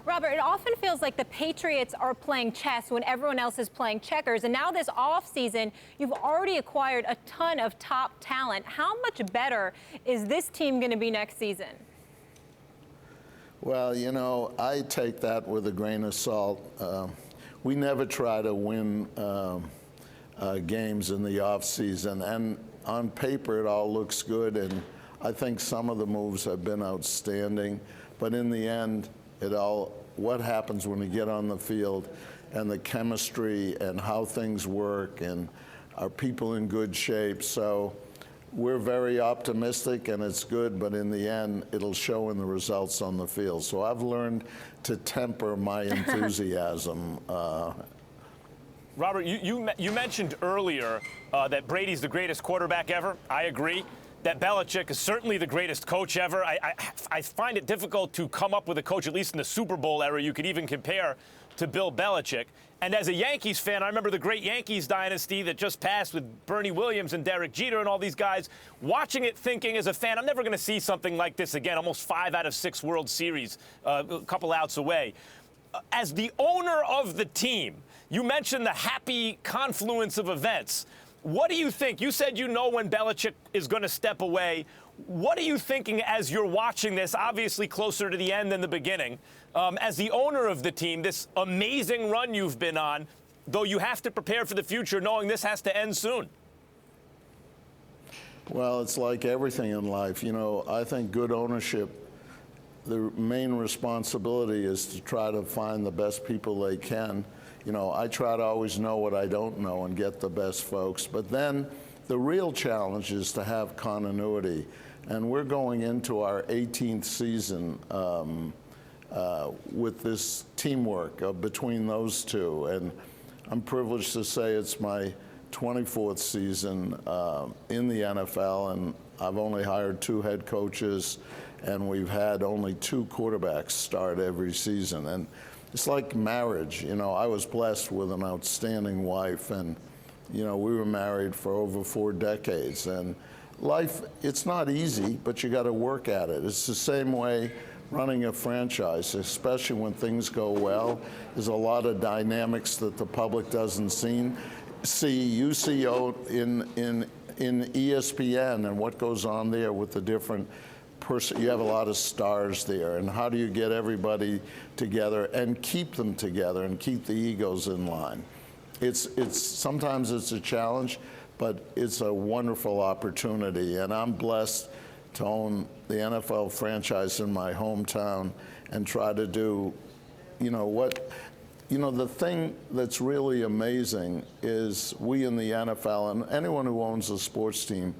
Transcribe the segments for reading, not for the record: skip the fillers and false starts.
Robert, it often feels like the Patriots are playing chess when everyone else is playing checkers. And now this offseason, you've already acquired a ton of top talent. How much better is this team going to be next season? Well, you know, I take that with a grain of salt. We never try to win games in the offseason. And on paper, it all looks good. And I think some of the moves have been outstanding. But in the end, what happens when you get on the field and the chemistry and how things work and are people in good shape. So we're very optimistic and it's good, but in the end, it'll show in the results on the field. So I've learned to temper my enthusiasm. Robert, you mentioned earlier that Brady's the greatest quarterback ever. I agree. That Belichick is certainly the greatest coach ever. I find it difficult to come up with a coach, at least in the Super Bowl era, you could even compare to Bill Belichick. And as a Yankees fan, I remember the great Yankees dynasty that just passed with Bernie Williams and Derek Jeter and all these guys. Watching it, thinking as a fan, I'm never going to see something like this again. Almost 5 out of 6 World Series, a couple outs away. As the owner of the team, you mentioned the happy confluence of events. What do you think? You said you know when Belichick is going to step away. What are you thinking as you're watching this, obviously closer to the end than the beginning, as the owner of the team, this amazing run you've been on, though you have to prepare for the future knowing this has to end soon? Well, it's like everything in life. You know, I think good ownership, the main responsibility is to try to find the best people they can. You know, I try to always know what I don't know and get the best folks. But then the real challenge is to have continuity. And we're going into our 18th season with this teamwork between those two. And I'm privileged to say it's my 24th season in the NFL, and I've only hired 2 head coaches, and we've had only 2 quarterbacks start every season. And it's like marriage. You know, I was blessed with an outstanding wife, and, you know, we were married for over 4 decades. And life, it's not easy, but you got to work at it. It's the same way running a franchise, especially when things go well. There's a lot of dynamics that the public doesn't see. You see in ESPN and what goes on there with the different you have a lot of stars there, and how do you get everybody together and keep them together and keep the egos in line? Sometimes it's a challenge, but it's a wonderful opportunity, and I'm blessed to own the NFL franchise in my hometown and try to do, the thing that's really amazing is we in the NFL, and anyone who owns a sports team,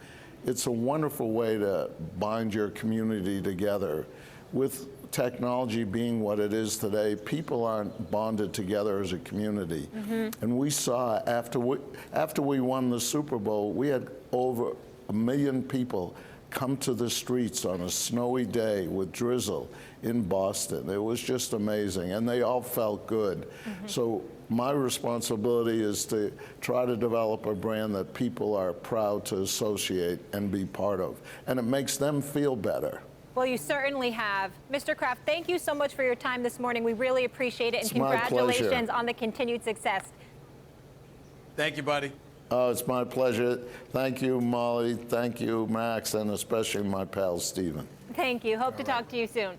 it's a wonderful way to bind your community together. With technology being what it is today, people aren't bonded together as a community. Mm-hmm. And we saw after we won the Super Bowl, we had over 1 million people come to the streets on a snowy day with drizzle in Boston. It was just amazing, and they all felt good. Mm-hmm. So my responsibility is to try to develop a brand that people are proud to associate and be part of, and it makes them feel better. Well, you certainly have. Mr. Kraft, thank you so much for your time this morning. We really appreciate it, and congratulations on the continued success. Thank you, buddy. Oh, it's my pleasure. Thank you, Molly. Thank you, Max, and especially my pal, Steven. Thank you. Hope to talk to you soon.